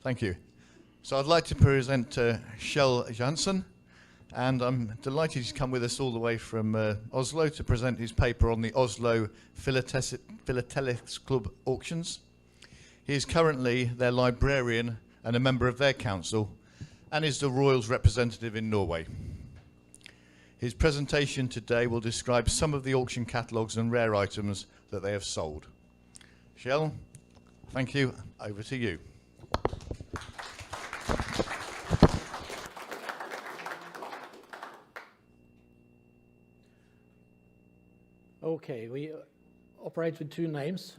Thank you. So I'd like to present Kjell Johansen, and I'm delighted he's come with us all the way from Oslo to present his paper on the Oslo Filatelistklubb auctions. He is currently their librarian and a member of their council, and is the Royal's representative in Norway. His presentation today will describe some of the auction catalogues and rare items that they have sold. Kjell, thank you. Over to you. Okay, we operate with two names.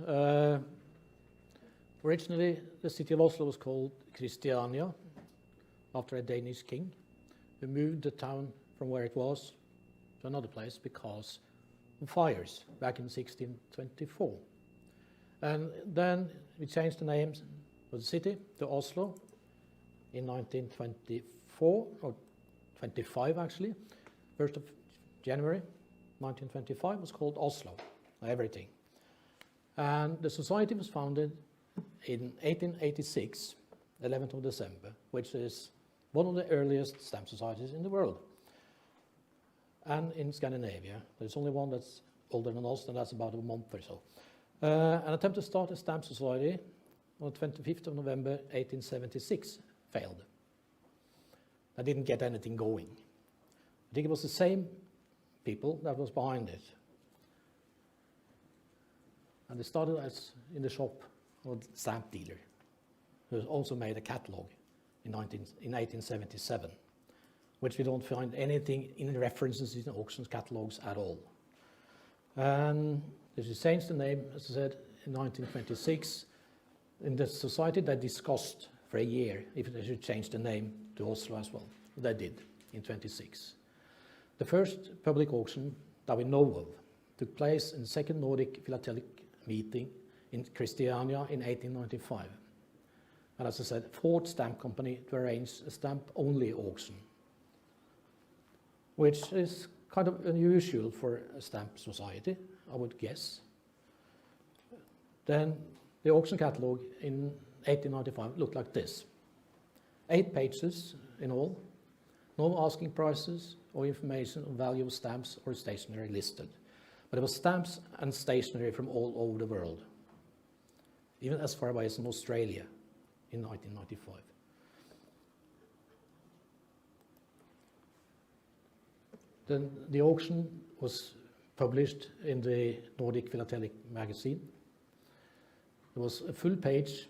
Originally, the city of Oslo was called Christiania, after a Danish king who moved the town from where it was to another place because of fires back in 1624. And then we changed the name of the city to Oslo in 1924, or 25 actually. 1st of January 1925 was called Oslo, everything. And the society was founded in 1886, 11th of December, which is one of the earliest stamp societies in the world. And in Scandinavia, there's only one that's older than us, and that's about a month or so. An attempt to start a stamp society on the 25th of November 1876 failed. I didn't get anything going. I think it was the same people that was behind it. And they started as in the shop of a stamp dealer, who also made a catalogue in 1877, which we don't find anything in references in auctions catalogues at all. And they changed the name, as I said, in 1926. In the society, they discussed for a year if they should change the name to Oslo as well. They did in 26. The first public auction that we know of took place in the second Nordic Philatelic meeting in Christiania in 1895. And as I said, fourth stamp company to arrange a stamp-only auction, which is kind of unusual for a stamp society, I would guess. Then the auction catalogue in 1895 looked like this. 8 pages in all, no asking prices or information on value of stamps or stationery listed. But it was stamps and stationery from all over the world, even as far away as in Australia in 1995. Then the auction was published in the Nordic Philatelic magazine. There was a full page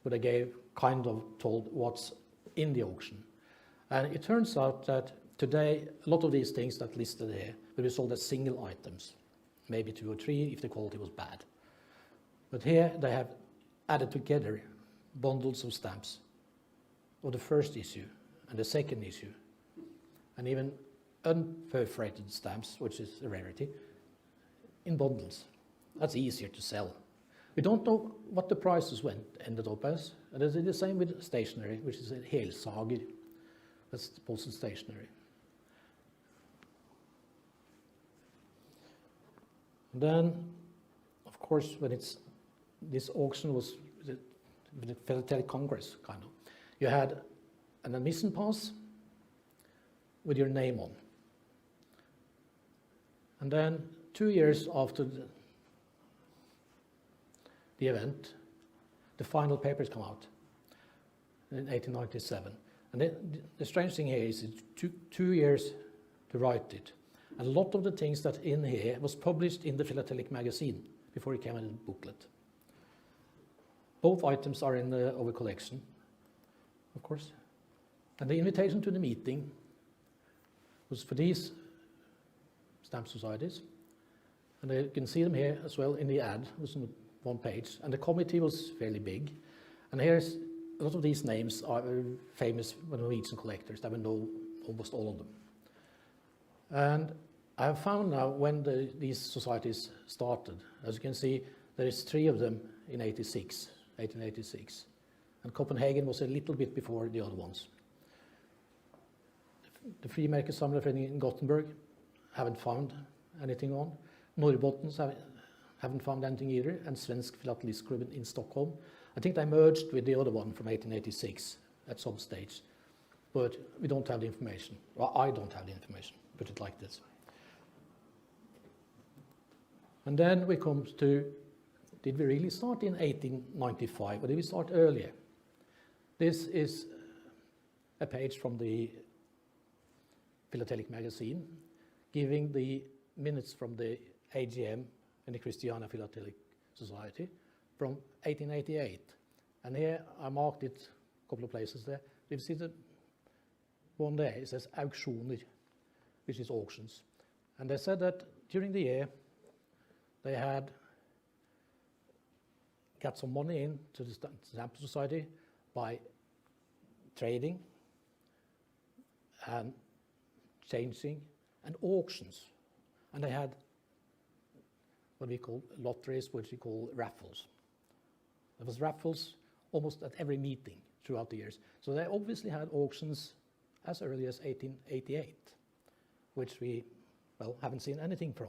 where they gave kind of told what's in the auction. And it turns out that today a lot of these things that listed here will be sold as single items, maybe 2 or 3 if the quality was bad. But here they have added together bundles of stamps of the first issue and the second issue, and even unperforated stamps, which is a rarity, in bundles. That's easier to sell. We don't know what the prices ended up as, and it's the same with stationery, which is a helsager. That's the postal stationery. And then, of course, when this auction was with the Philatelic Congress, kind of, you had an admission pass with your name on. And then 2 years after the event, the final papers come out in 1897. And the strange thing here is it took 2 years to write it. And a lot of the things that in here was published in the Philatelic magazine before it came in the booklet. Both items are in our collection, of course. And the invitation to the meeting was for these stamp societies. And you can see them here as well in the ad, it was on one page. And the committee was fairly big. And here's a lot of these names are famous Norwegian collectors that we know almost all of them. And I have found now when these societies started. As you can see, there is 3 of them in 1886. And Copenhagen was a little bit before the other ones. The Frimerke Samlerforening in Gothenburg haven't found anything on. Norrbottens haven't found anything either, and Svensk Filatelistklubb in Stockholm. I think they merged with the other one from 1886 at some stage, but we don't have the information. Well, I don't have the information, put it like this. And then we come to, did we really start in 1895, or did we start earlier? This is a page from the Philatelic magazine, giving the minutes from the AGM in the Christiania Philatelic Society from 1888. And here I marked it a couple of places there. You see the one there, it says auksjoner, which is auctions. And they said that during the year they had got some money into the Stamp Society by trading and changing and auctions. And they had what we call lotteries, which we call raffles. There was raffles almost at every meeting throughout the years. So they obviously had auctions as early as 1888, which we, well, haven't seen anything from.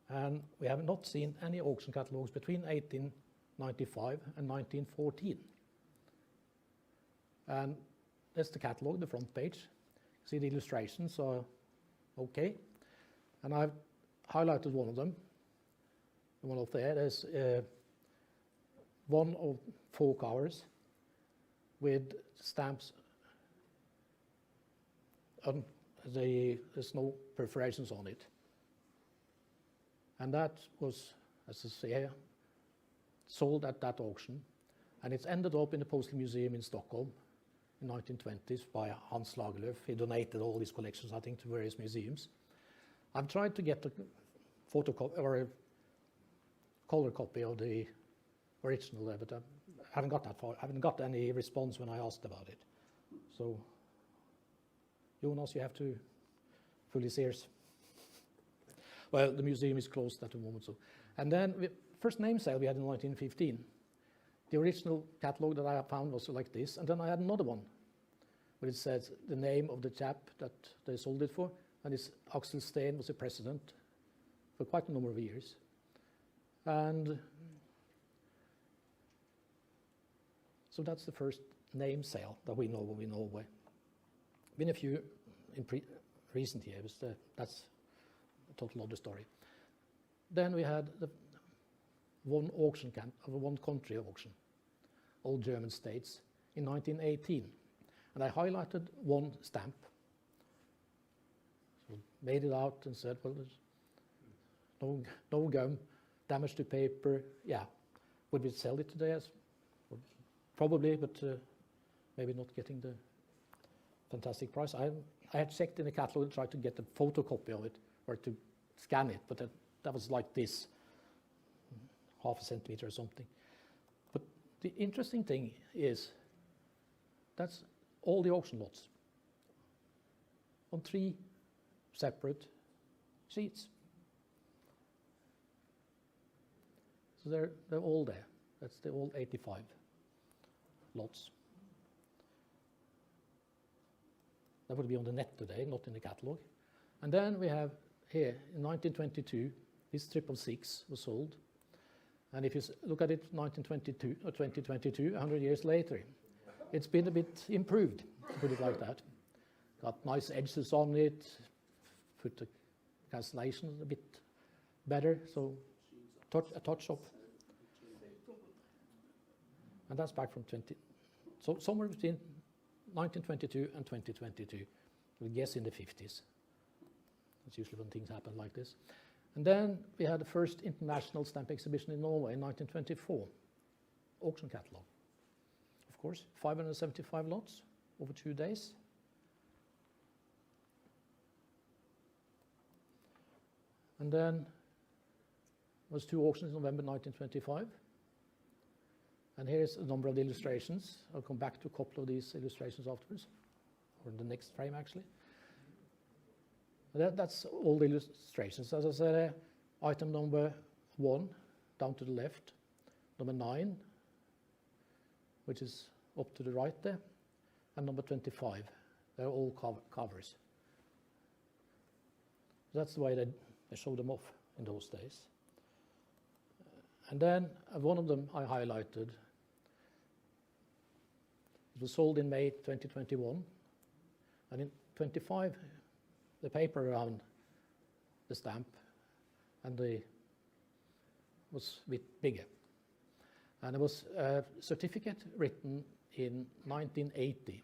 And we have not seen any auction catalogues between 1895 and 1914. And that's the catalogue, the front page. See, the illustrations are okay. And I've highlighted one of them. The one up there, there's one of 4 covers with stamps. There's no perforations on it. And that was, as I say here, sold at that auction. And it's ended up in the Postal Museum in Stockholm in 1920s by Hans Lagerlöf. He donated all his collections, I think, to various museums. I've tried to get a photocopy or a color copy of the original there, but I haven't got that far. I haven't got any response when I asked about it. So, Jonas, you have to pull his ears. Well, the museum is closed at the moment. So, and then first name sale we had in 1915. The original catalogue that I found was like this, and then I had another one where it says the name of the chap that they sold it for, and it's Axel Steen was the president for quite a number of years. And so that's the first name sale that we know of in Norway. Been a few in recent years, that's a total other story. Then we had the one auction one country auction, all German states, in 1918. And I highlighted one stamp. So made it out and said, well, there's no gum, damage to paper. Yeah, would we sell it today? Well, probably, but maybe not getting the fantastic price. I had checked in the catalog and tried to get a photocopy of it or to scan it, but that was like this, half a centimeter or something. But the interesting thing is that's all the auction lots on 3 separate sheets. So they're all there. That's the all 85 lots. That would be on the net today, not in the catalogue. And then we have here, in 1922, this 666 was sold. And if you look at it 1922 or 2022, 100 years later, it's been a bit improved, to put it like that. Got nice edges on it, put the cancellation a bit better, so a touch up. And that's back from so somewhere between 1922 and 2022, we guess in the 50s. That's usually when things happen like this. And then we had the first international stamp exhibition in Norway in 1924, auction catalogue. Of course, 575 lots over 2 days. And then there was 2 auctions in November 1925. And here's a number of the illustrations. I'll come back to a couple of these illustrations afterwards, or in the next frame actually. That's all the illustrations. As I said, item number 1 down to the left, number 9, which is up to the right there, and number 25. They're all covers. That's the way they show them off in those days. And then one of them I highlighted. It was sold in May 2021, and in 25, the paper around the stamp and was a bit bigger. And it was a certificate written in 1980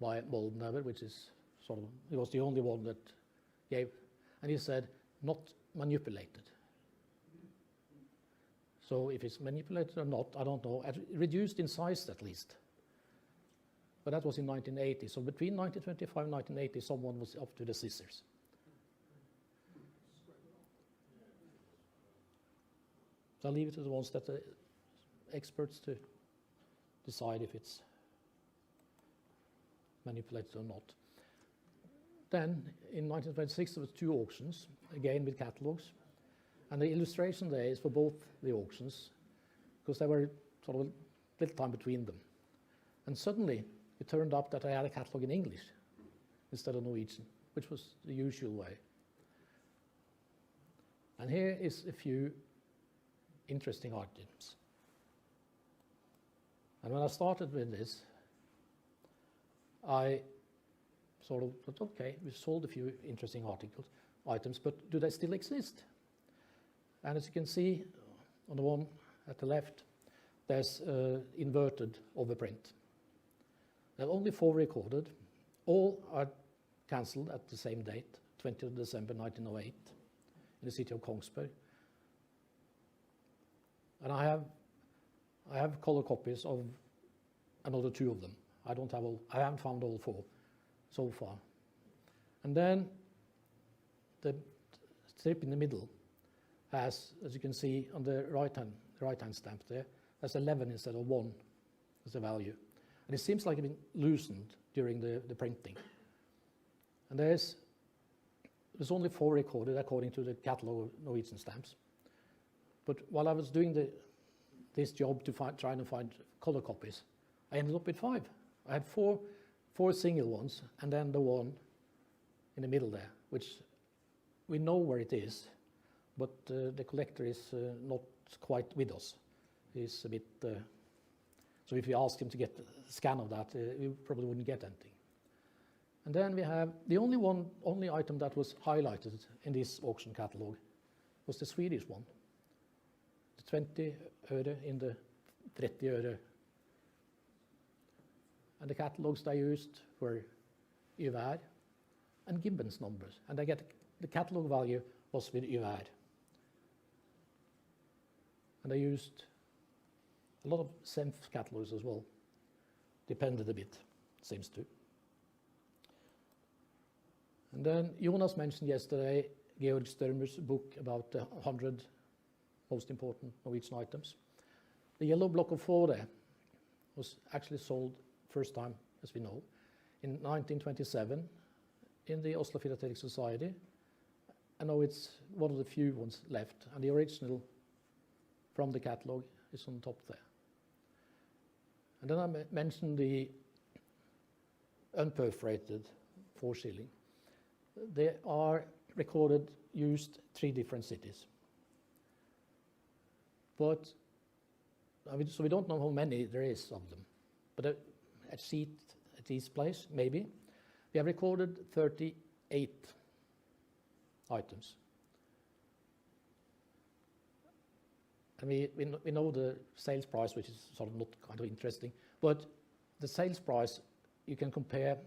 by Moldenhaver, which is sort of, he was the only one that gave, and he said, not manipulated. So if it's manipulated or not, I don't know. Reduced in size at least. But that was in 1980. So between 1925 and 1980, someone was up to the scissors. So I'll leave it to the ones that are experts to decide if it's manipulated or not. Then in 1926, there was 2 auctions, again with catalogs. And the illustration there is for both the auctions, because there were sort of a little time between them. And suddenly, it turned up that I had a catalog in English instead of Norwegian, which was the usual way. And here is a few interesting items. And when I started with this, I sort of thought, okay, we've sold a few interesting items, but do they still exist? And as you can see on the one at the left, there's inverted overprint. There are only 4 recorded. All are cancelled at the same date, 20th December 1908, in the city of Kongsberg. And I have color copies of another 2 of them. I haven't found all 4 so far. And then the strip in the middle has, as you can see on the right-hand stamp there, there's 11 instead of 1 as a value. And it seems like it's been loosened during the printing. And there's only 4 recorded according to the catalogue of Norwegian stamps. But while I was doing this job to trying to find color copies, I ended up with 5. I had four single ones, and then the one in the middle there, which we know where it is, but the collector is not quite with us. He's a bit, so if you asked him to get a scan of that, we probably wouldn't get anything. And then we have the only item that was highlighted in this auction catalogue was the Swedish one, the 20 öre in the 30 öre. And the catalogues they used were UVR and Gibbons numbers, and the catalogue value was with UVR. And they used a lot of SEMF catalogues as well. Depended a bit, seems to. And then Jonas mentioned yesterday Georg Størmer's book about the 100 most important Norwegian items. The yellow block of 4 there was actually sold first time, as we know, in 1927 in the Oslo Philatelic Society. I know it's one of the few ones left, and the original from the catalogue is on top there. And then I mentioned the unperforated 4 shilling. They are recorded, used 3 different cities. But, so we don't know how many there is of them. But at this place, maybe, we have recorded 38 items. And we know the sales price, which is sort of not kind of interesting, but the sales price you can compare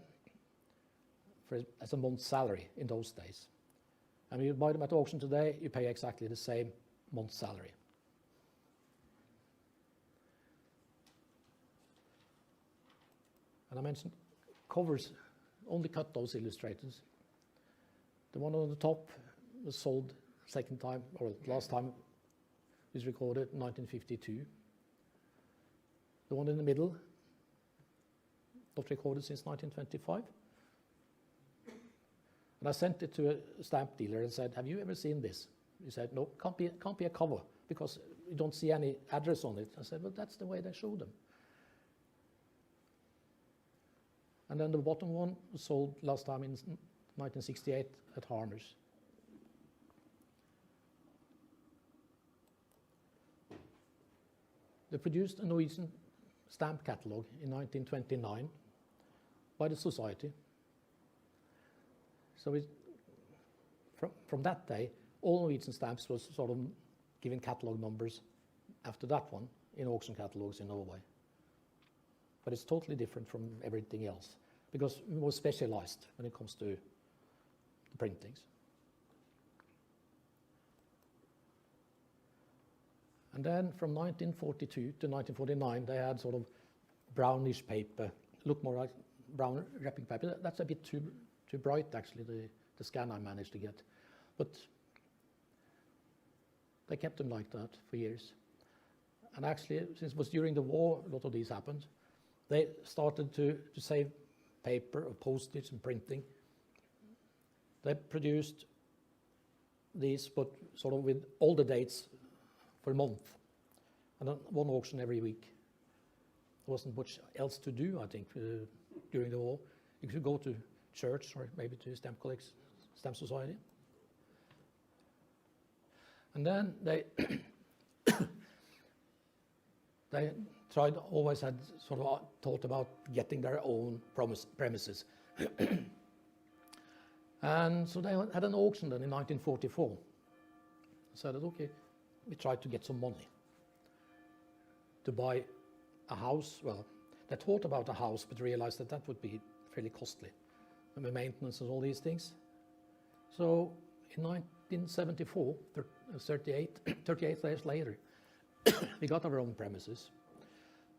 as a month's salary in those days. And when you buy them at auction today, you pay exactly the same month's salary. And I mentioned covers only cut those illustrators. The one on the top was sold second time, or last time was recorded in 1952. The one in the middle, not recorded since 1925. And I sent it to a stamp dealer and said, have you ever seen this? He said, no, can't be a cover because you don't see any address on it. I said, well, that's the way they show them. And then the bottom one was sold last time in 1968 at Harner's. They produced a Norwegian stamp catalogue in 1929 by the society. So from that day, all Norwegian stamps was sort of given catalogue numbers after that one in auction catalogues in Norway. But it's totally different from everything else because we were specialized when it comes to the printings. And then from 1942 to 1949, they had sort of brownish paper, looked more like brown wrapping paper. That's a bit too bright, actually, the scan I managed to get. But they kept them like that for years. And actually, since it was during the war, a lot of these happened, they started to save paper or postage and printing. They produced these, but sort of with all the dates for a month, and then one auction every week. There wasn't much else to do, I think, during the war. You could go to church or maybe to stamp society. And then they they always had sort of thought about getting their own premises. And so they had an auction then in 1944. So that, okay, we tried to get some money to buy a house. Well, they thought about a house, but realized that that would be fairly costly, and the maintenance and all these things. So in 1974, 38 years later, we got our own premises.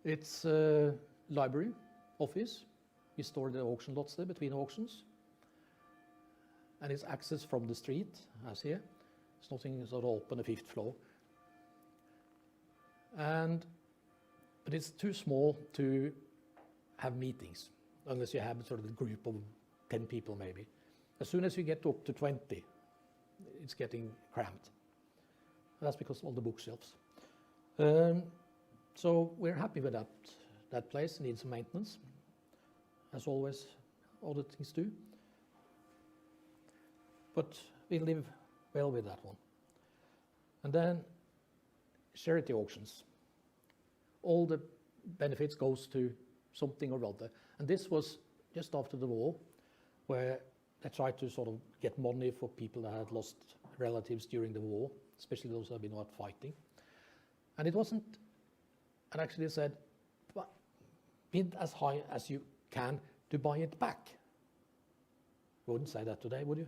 It's a library, office. We store the auction lots there between auctions. And it's access from the street, as here. It's nothing sort of open the 5th floor. But it's too small to have meetings, unless you have sort of a group of 10 people maybe. As soon as you get up to 20, it's getting cramped. And that's because of all the bookshelves. So we're happy with that place. It needs some maintenance, as always, other things do. But we live well with that one. And then charity auctions. All the benefits goes to something or other. And this was just after the war, where they tried to sort of get money for people that had lost relatives during the war, especially those who have been out fighting. And it wasn't, and actually they said, bid as high as you can to buy it back. You wouldn't say that today, would you?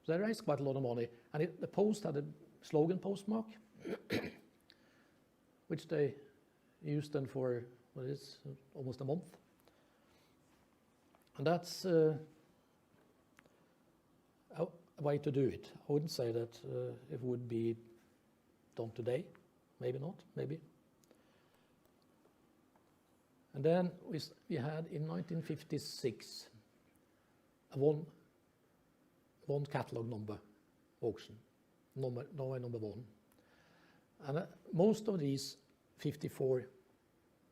So they raised quite a lot of money, and the post had a slogan postmark, which they used then for, what is almost a month. And that's a way to do it. I wouldn't say that it would be done today. Maybe not, maybe. And then we had in 1956 a one catalog number auction, Norway number 1. And most of these 54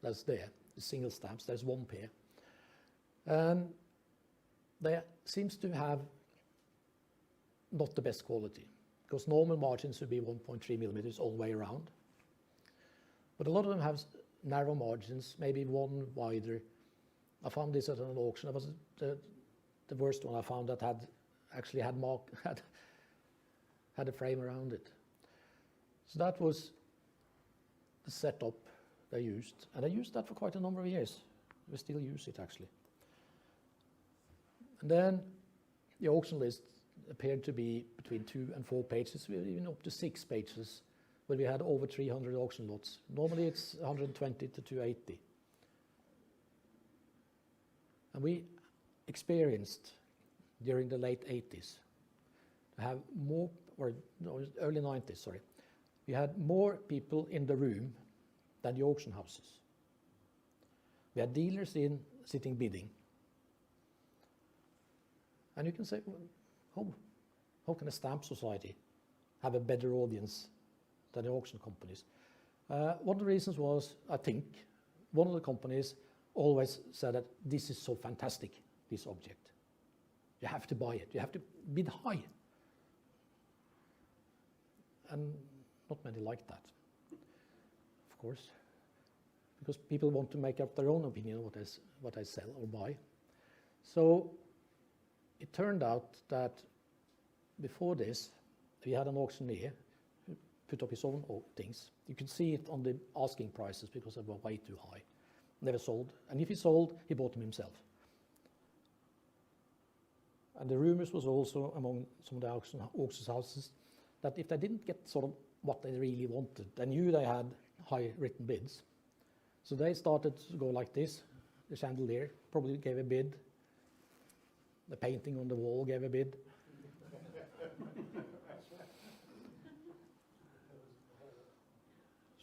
that's there, the single stamps, there's one pair. And they seems to have not the best quality, because normal margins would be 1.3 millimeters all the way around. But a lot of them have narrow margins, maybe one wider. I found this at an auction. It was the worst one I found that had a frame around it. So that was the setup they used, and they used that for quite a number of years. We still use it actually. And then the auction list appeared to be between 2 and 4 pages, even up to 6 pages, where we had over 300 auction lots. Normally it's 120 to 280. And we experienced during the late 80s to have more, or no, early 90s, sorry. We had more people in the room than the auction houses. We had dealers sitting bidding. And you can say, well, how can a stamp society have a better audience than the auction companies? One of the reasons was, I think, one of the companies always said that this is so fantastic, this object. You have to buy it. You have to bid high. And not many like that. course, because people want to make up their own opinion of what I sell or buy. So it turned out that before this, we had an auctioneer who put up his own things. You could see it on the asking prices because they were way too high. Never sold. And if he sold, he bought them himself. And the rumors was also among some of the auction houses that if they didn't get sort of what they really wanted, they knew they had high written bids. So they started to go like this. The chandelier probably gave a bid. The painting on the wall gave a bid.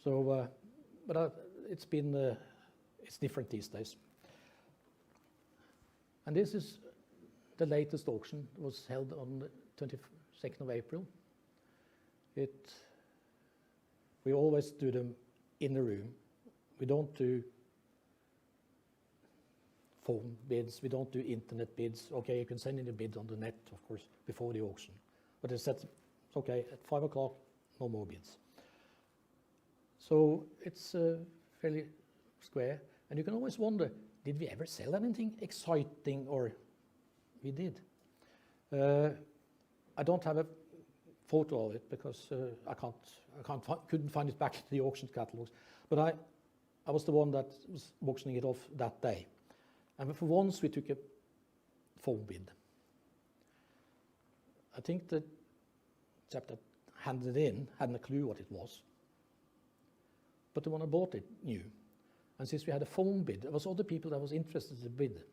So, it's been, it's different these days. And this is the latest auction. It was held on the 22nd of April. We always do them in the room. We don't do phone bids. We don't do internet bids. Okay, you can send in a bid on the net, of course, before the auction. But they said, okay, at 5 o'clock, no more bids. So it's fairly square. And you can always wonder, did we ever sell anything exciting? Or we did. I don't have a photo of it because couldn't find it back in the auction catalogs. But I was the one that was auctioning it off that day. And for once we took a phone bid. I think the chap that handed it in hadn't a clue what it was. But the one who bought it knew. And since we had a phone bid, there was other people that was interested in the bid.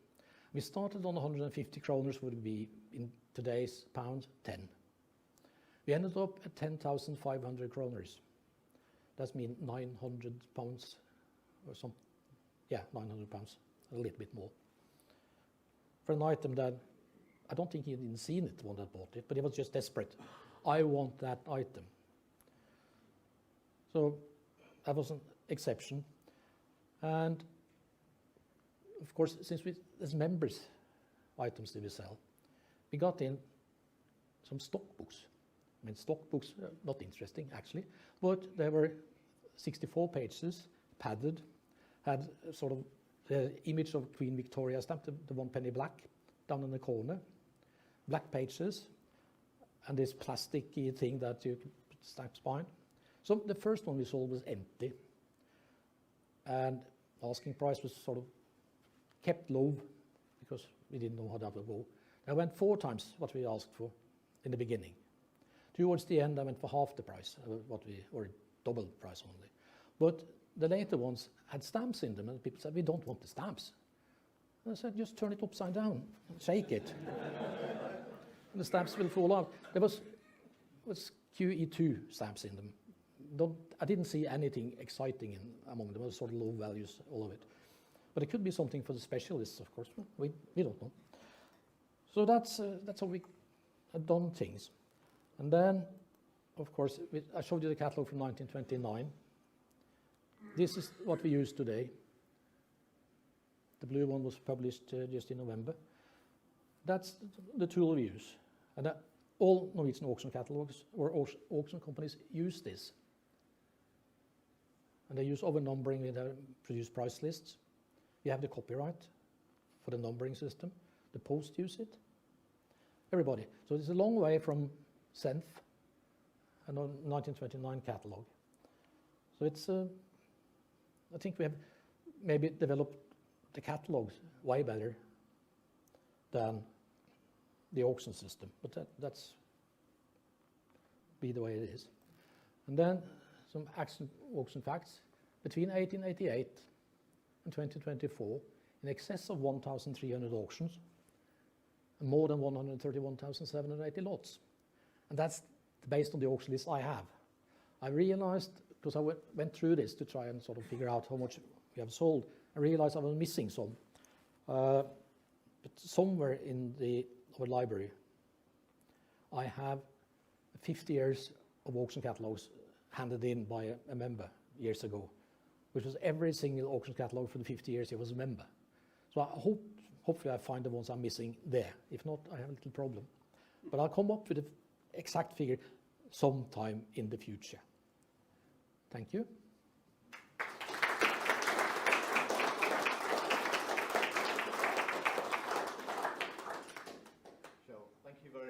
We started on 150 kroners, would be in today's pounds, 10. We ended up at 10,500 kroners. That means 900 pounds or something. Yeah, 900 pounds, a little bit more. For an item that I don't think he didn't seen it, the one that bought it, but he was just desperate. I want that item. So that was an exception. And of course, since as members items that we sell, we got in some stock books. I mean, stock books are not interesting actually, but they were 64 pages, padded, had sort of the image of Queen Victoria stamped, the 1 penny black, down in the corner, black pages, and this plasticky thing that you can put stamps behind. So the first one we sold was empty, and asking price was sort of kept low because we didn't know how that would go. I went 4 times what we asked for in the beginning. Towards the end, I went for half the price, or double the price only. But the later ones had stamps in them, and people said, we don't want the stamps. And I said, just turn it upside down, shake it. And the stamps will fall out. There was QE2 stamps in them. I didn't see anything exciting among them. It was sort of low values, all of it. But it could be something for the specialists, of course. We don't know. So that's how we have done things. And then, of course, I showed you the catalog from 1929. This is what we use today. The blue one was published just in November. That's the tool we use. And all Norwegian auction catalogs or auction companies use this. And they use overnumbering with their produced price lists. We have the copyright for the numbering system. The post use it. Everybody. So it's a long way from Senf and a 1929 catalog. So it's, I think we have maybe developed the catalogs way better than the auction system, but that's be the way it is. And then some auction facts. Between 1888 and 2024, in excess of 1,300 auctions, and more than 131,780 lots. And that's based on the auction list I have. I realized, because I went through this to try and sort of figure out how much we have sold, I realized I was missing some. But somewhere in our library, I have 50 years of auction catalogs handed in by a member years ago, which was every single auction catalog for the 50 years he was a member. So I hopefully I find the ones I'm missing there. If not, I have a little problem. But I'll come up with the exact figure sometime in the future. Thank you.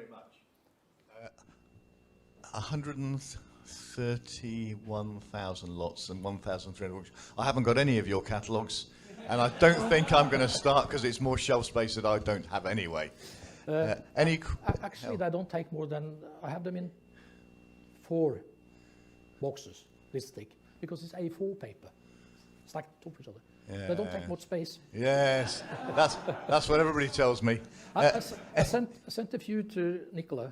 very much. 131,000 lots and 1,300 auctions. I haven't got any of your catalogues, and I don't think I'm going to start because it's more shelf space that I don't have anyway. Actually, they don't take more than, I have them in 4 boxes, this thick, because it's A4 paper. It's like top of each other. Yeah. They don't take much space. Yes, that's what everybody tells me. I sent a few to Nicola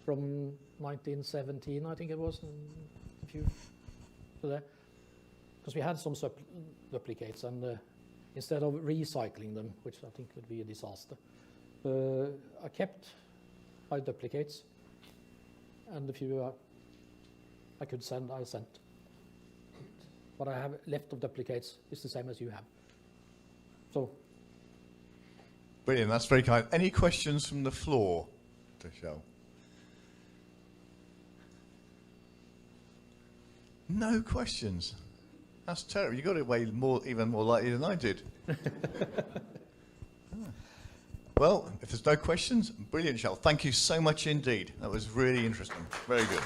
from 1917, I think it was, and a few to there. Because we had some duplicates, and instead of recycling them, which I think would be a disaster, I kept my duplicates, and the few I could send, I sent. What I have left of duplicates is the same as you have. So. Brilliant, that's very kind. Any questions from the floor to Kjell? No questions. That's terrible. You got it way more, even more likely than I did. Well, if there's no questions, brilliant, Kjell. Thank you so much indeed. That was really interesting. Very good.